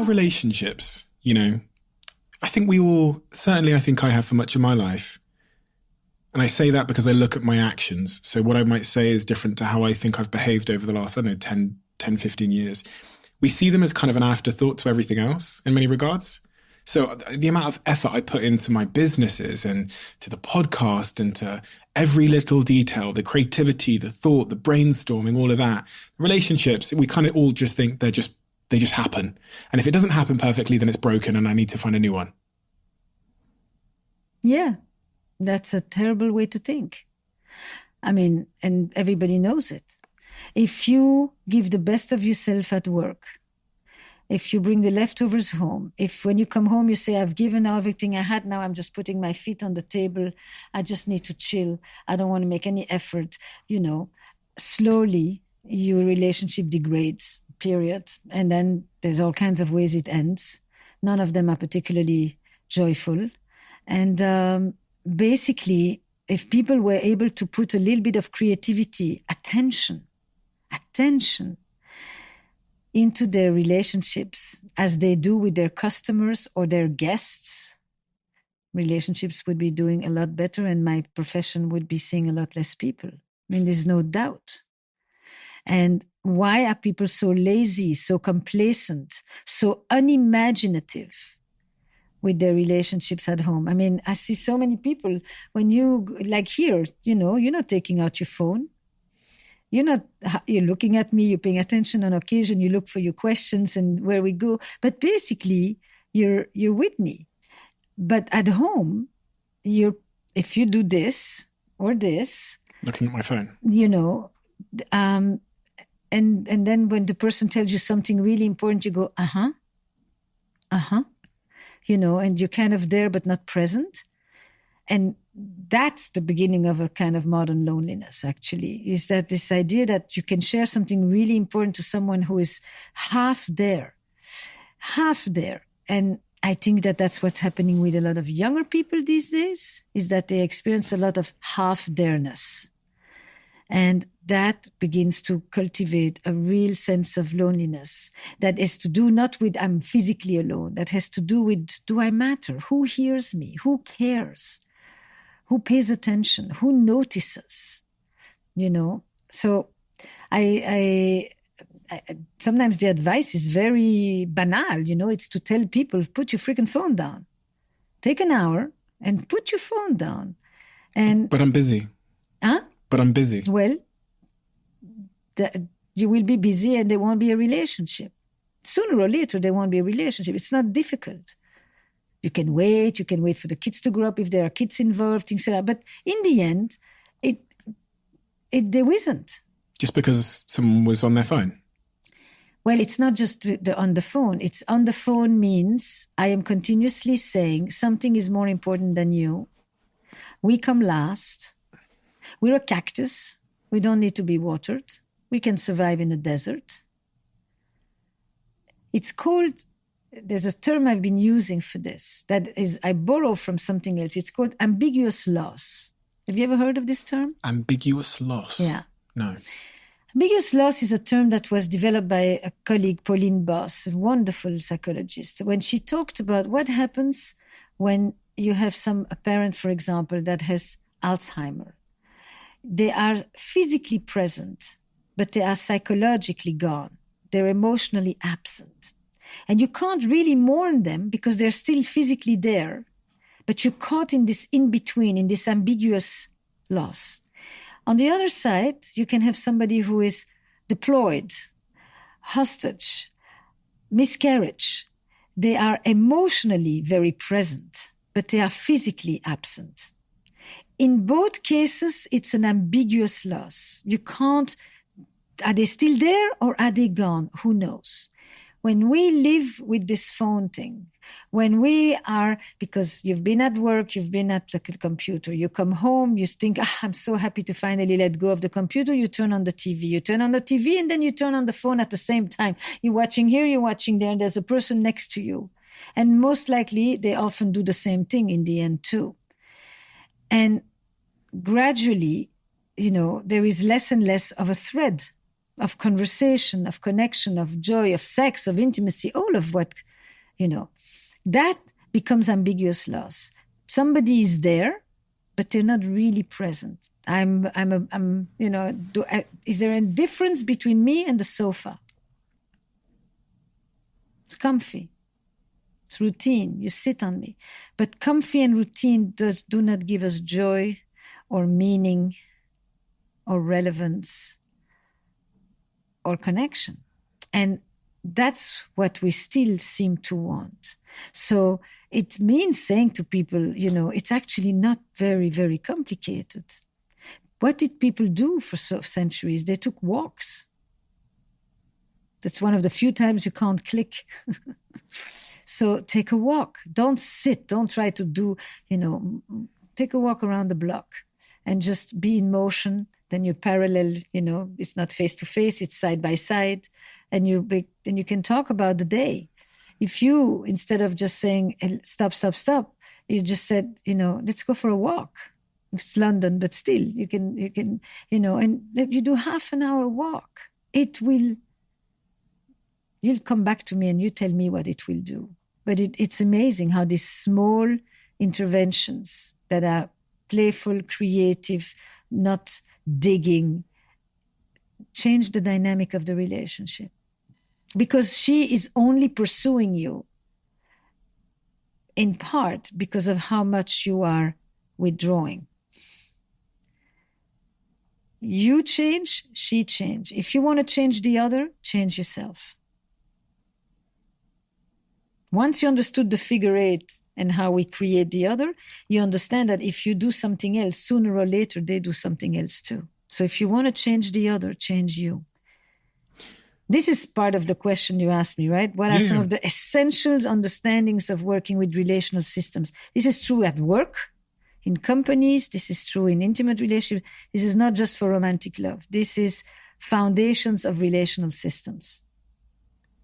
relationships, I think I think I have for much of my life. And I say that because I look at my actions. So what I might say is different to how I think I've behaved over the last, 10, 15 years. We see them as kind of an afterthought to everything else in many regards. So the amount of effort I put into my businesses and to the podcast and to every little detail, the creativity, the thought, the brainstorming, all of that, relationships, we kind of all just think they just happen. And if it doesn't happen perfectly, then it's broken and I need to find a new one. Yeah, that's a terrible way to think. I mean, and everybody knows it. If you give the best of yourself at work, if you bring the leftovers home, if when you come home you say, I've given everything I had, now I'm just putting my feet on the table, I just need to chill, I don't want to make any effort, slowly your relationship degrades, period. And then there's all kinds of ways it ends. None of them are particularly joyful. And basically, if people were able to put a little bit of creativity, attention into their relationships as they do with their customers or their guests, relationships would be doing a lot better and my profession would be seeing a lot less people. I mean, there's no doubt. And why are people so lazy, so complacent, so unimaginative with their relationships at home? I mean, I see so many people when like here, you're not taking out your phone. You're looking at me, you're paying attention on occasion, you look for your questions and where we go. But basically, you're with me. But at home, if you do this or this... Looking at my phone. And then when the person tells you something really important, you go, and you're kind of there but not present. And that's the beginning of a kind of modern loneliness, actually, is that this idea that you can share something really important to someone who is half there. And I think that that's what's happening with a lot of younger people these days, is that they experience a lot of half-there-ness. And that begins to cultivate a real sense of loneliness that is to do not with I'm physically alone, that has to do with, do I matter? Who hears me? Who cares? Who pays attention? Who notices? So I sometimes the advice is very banal, it's to tell people, put your freaking phone down. Take an hour and put your phone down. But I'm busy. Huh? But I'm busy. Well, you will be busy and there won't be a relationship. Sooner or later, there won't be a relationship. It's not difficult. You can wait for the kids to grow up if there are kids involved, things like that. But in the end, there isn't. Just because someone was on their phone? Well, it's not just on the phone. It's on the phone means I am continuously saying something is more important than you. We come last. We're a cactus. We don't need to be watered. We can survive in a desert. It's called... There's a term I've been using for this that is, I borrow from something else. It's called ambiguous loss. Have you ever heard of this term? Ambiguous loss? Yeah. No. Ambiguous loss is a term that was developed by a colleague, Pauline Boss, a wonderful psychologist, when she talked about what happens when you have a parent, for example, that has Alzheimer. They are physically present, but they are psychologically gone. They're emotionally absent. And you can't really mourn them because they're still physically there, but you're caught in this in-between, in this ambiguous loss. On the other side, you can have somebody who is deployed, hostage, miscarriage. They are emotionally very present, but they are physically absent. In both cases, it's an ambiguous loss. You can't, are they still there or are they gone? Who knows? When we live with this phone thing, when we are, because you've been at work, you've been at the computer, you come home, you think, I'm so happy to finally let go of the computer, you turn on the TV, and then you turn on the phone at the same time. You're watching here, you're watching there, and there's a person next to you. And most likely, they often do the same thing in the end too. And gradually, there is less and less of a thread of conversation, of connection, of joy, of sex, of intimacy, all of what that becomes ambiguous loss. Somebody is there, but they're not really present. Is there a difference between me and the sofa? It's comfy. It's routine. You sit on me. But comfy and routine do not give us joy or meaning or relevance or connection. And that's what we still seem to want. So it means saying to people, it's actually not very, very complicated. What did people do for centuries? They took walks. That's one of the few times you can't click. So take a walk. Don't sit. Don't try to do, take a walk around the block and just be in motion. Then you parallel, it's not face to face, it's side by side. And then you can talk about the day. If you, instead of just saying, stop, you just said, let's go for a walk. It's London, but still you can, and let you do half an hour walk. You'll come back to me and you tell me what it will do. But it's amazing how these small interventions that are playful, creative, not digging, change the dynamic of the relationship. Because she is only pursuing you in part because of how much you are withdrawing. You change, she change. If you want to change the other, change yourself. Once you understood the figure eight and how we create the other, you understand that if you do something else, sooner or later, they do something else too. So if you want to change the other, change you. This is part of the question you asked me, right? What are some of the essentials understandings of working with relational systems? This is true at work, in companies. This is true in intimate relationships. This is not just for romantic love. This is foundations of relational systems.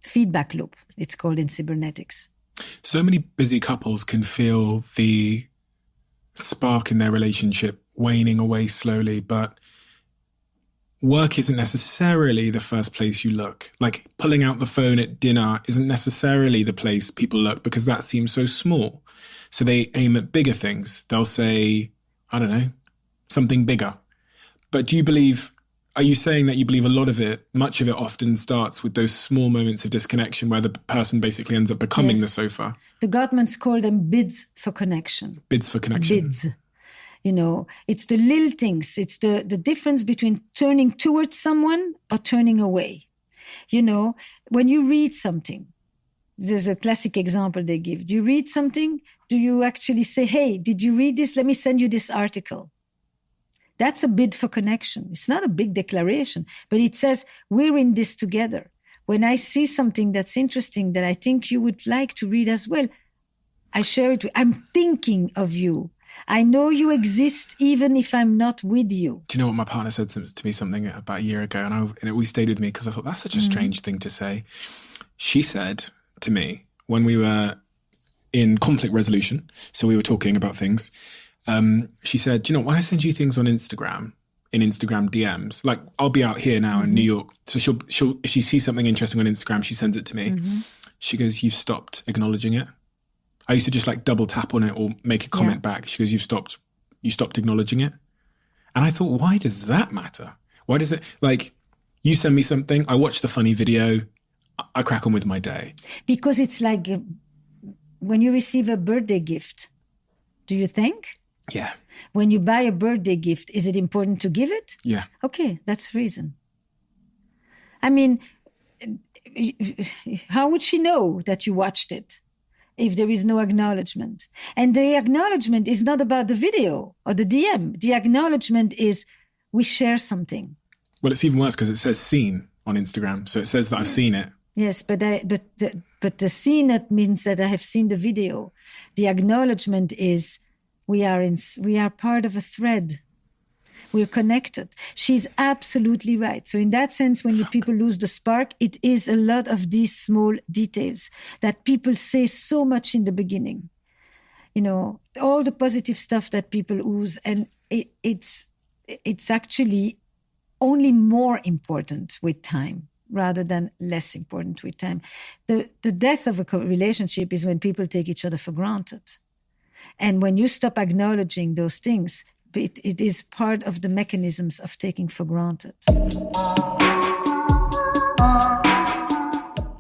Feedback loop, it's called in cybernetics. So many busy couples can feel the spark in their relationship waning away slowly, but work isn't necessarily the first place you look. Like pulling out the phone at dinner isn't necessarily the place people look because that seems so small. So they aim at bigger things. They'll say, I don't know, something bigger. But are you saying that you believe much of it often starts with those small moments of disconnection where the person basically ends up becoming the sofa? The Gottmans call them bids for connection. Bids for connection. Bids. It's the little things. It's the difference between turning towards someone or turning away. When you read something, there's a classic example they give. Do you read something? Do you actually say, hey, did you read this? Let me send you this article. That's a bid for connection. It's not a big declaration, but it says, we're in this together. When I see something that's interesting that I think you would like to read as well, I share it. I'm thinking of you. I know you exist even if I'm not with you. Do you know what my partner said to me something about a year ago? And it always stayed with me because I thought that's such a strange thing to say. She said to me when we were in conflict resolution, so we were talking about things, she said, when I send you things on Instagram, in Instagram DMs, like I'll be out here now in New York. So she'll if she sees something interesting on Instagram, she sends it to me. She goes, you've stopped acknowledging it. I used to just like double tap on it or make a comment back. She goes, you stopped acknowledging it. And I thought, why does that matter? Why does it, like, you send me something, I watch the funny video, I crack on with my day. Because it's like when you receive a birthday gift, do you think? Yeah. When you buy a birthday gift, is it important to give it? Yeah. Okay, that's the reason. I mean, how would she know that you watched it if there is no acknowledgement? And the acknowledgement is not about the video or the DM. The acknowledgement is we share something. Well, it's even worse because it says seen on Instagram. So it says that I've seen it. Yes, but the seen it means that I have seen the video. The acknowledgement is we are part of a thread. We're connected. She's absolutely right. So in that sense, when people lose the spark, it is a lot of these small details that people say so much in the beginning. All the positive stuff that people ooze, and it's actually only more important with time. rather than less important with time. The death of a relationship is when people take each other for granted. And when you stop acknowledging those things, it is part of the mechanisms of taking for granted.